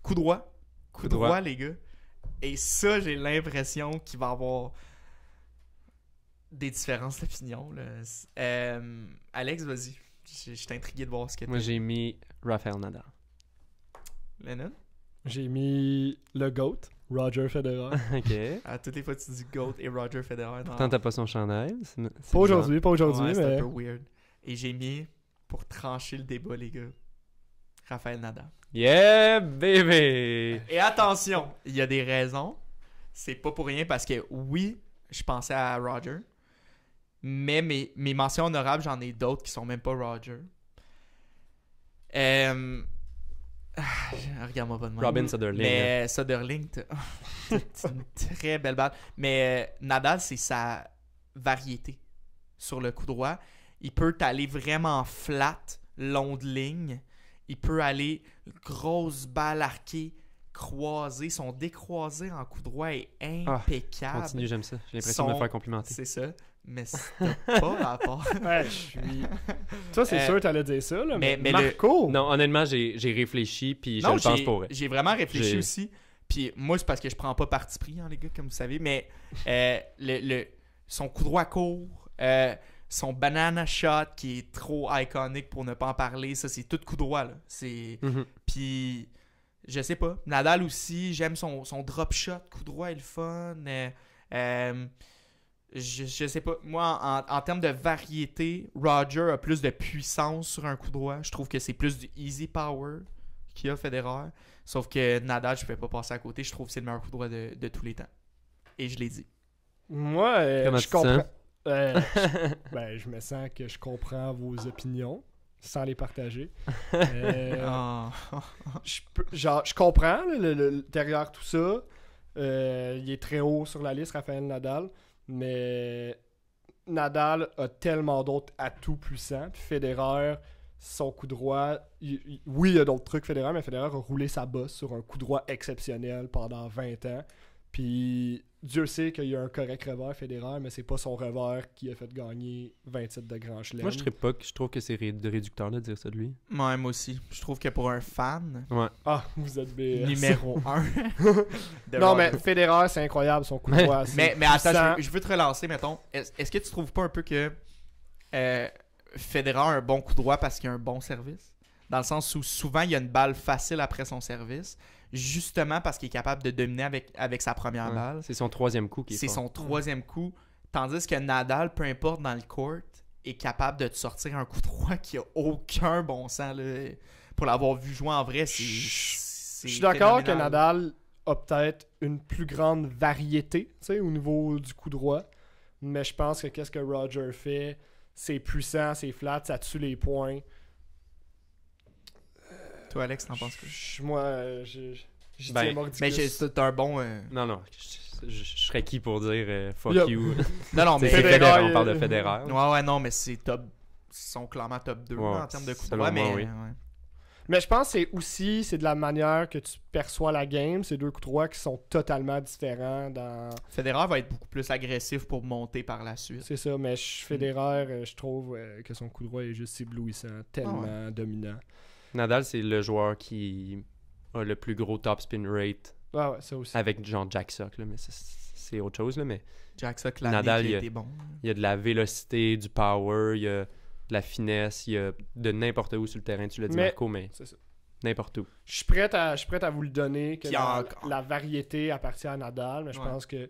Coup droit. Coup droit, droit. les gars. Et ça, j'ai l'impression qu'il va y avoir des différences d'opinion. Là. Alex, vas-y. Je suis intrigué de voir ce que tu Moi, j'ai mis Rafael Nadal. Lennon? J'ai mis le GOAT, Roger Federer. OK. À toutes les fois, tu dis GOAT et Roger Federer. Pourtant, t'as pas son chandail. Pas aujourd'hui, pas aujourd'hui, Ouais, c'est mais... un peu weird. Et j'ai mis, pour trancher le débat, les gars, Rafael Nadal. Yeah, baby! Et attention, il y a des raisons. C'est pas pour rien parce que oui, je pensais à Roger. Mais mes mentions honorables, j'en ai d'autres qui sont même pas Roger. Regarde-moi pas de même. Robin Soderling. Mais Soderling, c'est une très belle balle. Mais Nadal, c'est sa variété sur le coup droit. Il peut aller vraiment flat, long de ligne. Il peut aller grosse balle arquée, croisée. Son décroisé en coup droit est impeccable. Continue, j'aime ça. J'ai l'impression de me faire complimenter. C'est ça. Mais c'est pas rapport. Ouais, je suis... Toi, c'est sûr que t'allais dire ça, là, mais mais Marco... Non, honnêtement, j'ai réfléchi, puis je Non, le pense pour vrai. j'ai vraiment réfléchi aussi. Puis moi, c'est parce que je prends pas parti pris, hein, les gars, comme vous savez. Mais son coup droit court, son banana shot qui est trop iconique pour ne pas en parler, ça, c'est tout coup droit, là. Puis, je sais pas. Nadal aussi, j'aime son drop shot. Coup droit est le fun. Je sais pas. Moi, en termes de variété, Roger a plus de puissance sur un coup droit. Je trouve que c'est plus du easy power qu'il a Federer. Sauf que Nadal, je ne peux pas passer à côté. Je trouve que c'est le meilleur coup droit de tous les temps. Et je l'ai dit. Moi, Comment je tu te comprends... sens? je me sens que je comprends vos opinions sans les partager. Je comprends derrière tout ça. Il est très haut sur la liste, Rafael Nadal. Mais Nadal a tellement d'autres atouts puissants. Puis Federer, son coup droit... oui, il y a d'autres trucs Federer, mais Federer a roulé sa bosse sur un coup droit exceptionnel pendant 20 ans. Puis Dieu sait qu'il y a un correct revers Federer, mais c'est pas son revers qui a fait gagner 20 titres de Grand Chelem. Moi, je trouve que c'est réducteur de dire ça de lui. Moi aussi. Je trouve que pour un fan, Ouais. Ah, vous êtes BS. numéro 1. Non, mais Federer, c'est incroyable son coup droit. Mais attends, je veux te relancer, mettons. Est-ce que tu trouves pas un peu que Federer a un bon coup droit parce qu'il a un bon service? Dans le sens où souvent, il y a une balle facile après son service, justement parce qu'il est capable de dominer avec sa première balle. C'est son troisième coup qui est C'est fort. son troisième coup. Tandis que Nadal, peu importe dans le court, est capable de te sortir un coup droit qui a aucun bon sens. Là. Pour l'avoir vu jouer en vrai, c'est Je suis d'accord que Nadal a peut-être une plus grande variété au niveau du coup droit. Mais je pense que qu'est-ce que Roger fait, c'est puissant, c'est flat, ça tue les points. Toi, Alex, t'en penses quoi? Moi, j'y Ben, tiens mordicus. Mais c'est un bon... Non, je serais qui pour dire fuck Yup. you? Non, mais C'est Federer, Federer, on parle de Federer. Ouais, non, mais c'est top. Ils sont clairement top 2 Ouais, en termes de coups selon droit, moi, mais... oui. Ouais. Mais je pense que c'est de la manière que tu perçois la game. C'est deux coups droits qui sont totalement différents dans... Federer va être beaucoup plus agressif pour monter par la suite. C'est ça, mais Federer, je trouve que son coup droit est juste éblouissant, tellement dominant. Nadal, c'est le joueur qui a le plus gros top spin rate Ouais, ça aussi. avec genre Jack Sock, là, mais c'est autre chose. Là, mais Jack Sock, Nadal, qui a été bon. il y a de la vélocité, du power, il y a de la finesse, il y a de n'importe où sur le terrain. Tu l'as dit, Marco, mais c'est ça. n'importe où. Je suis prêt à vous le donner, que Puis la variété appartient à Nadal, mais je Ouais. pense que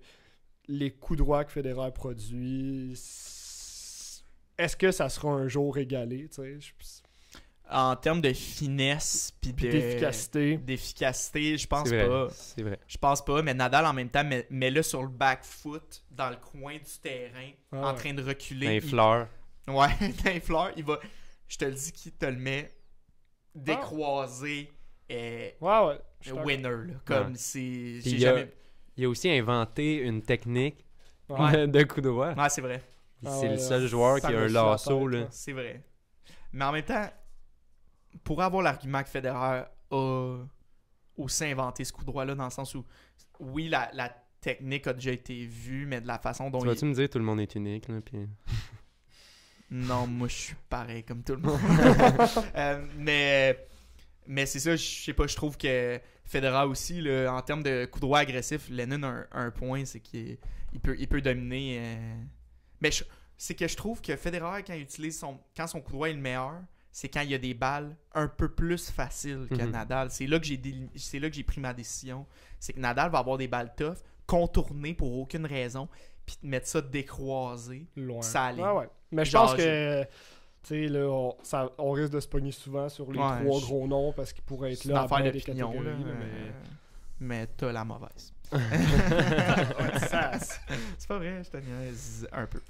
les coups droits que Federer produit, est-ce que ça sera un jour égalé, tu sais? En termes de finesse puis d'efficacité, je pense C'est vrai, pas. c'est vrai. Je pense pas, mais Nadal en même temps met-le sur le back foot dans le coin du terrain, en train de reculer. Un fleur. Ouais, dans les fleurs, il va. Je te le dis qu'il te le met décroisé Ouais, je suis winner. Là, comme Ouais. c'est. Puis J'ai jamais. Il a aussi inventé une technique Ouais. de coup droit. Ouais, c'est vrai. C'est le seul joueur qui a un lasso. Là. C'est vrai. Mais en même temps, pour avoir l'argument que Federer a aussi inventé ce coup droit-là, dans le sens où, oui, la technique a déjà été vue, mais de la façon dont Tu vas-tu me dire tout le monde est unique? Là, puis... Non, moi, je suis pareil comme tout le monde. Mais c'est ça, je sais pas, je trouve que Federer aussi, là, en termes de coup droit agressif, Lennon a un point, c'est qu'il peut dominer. Mais c'est que je trouve que Federer, quand son coup droit est le meilleur, c'est quand il y a des balles un peu plus faciles que Nadal. C'est là que j'ai pris ma décision. C'est que Nadal va avoir des balles tough, contournées pour aucune raison, puis mettre ça décroisé, loin. Ça allait. Ouais. Mais je pense que tu sais, là, on risque de se pogner souvent sur les 3 gros noms parce qu'ils pourraient être c'est là une affaire à des d'opinion, catégories. là, mais t'as la mauvaise. Ouais, C'est pas vrai, je te niaise un peu.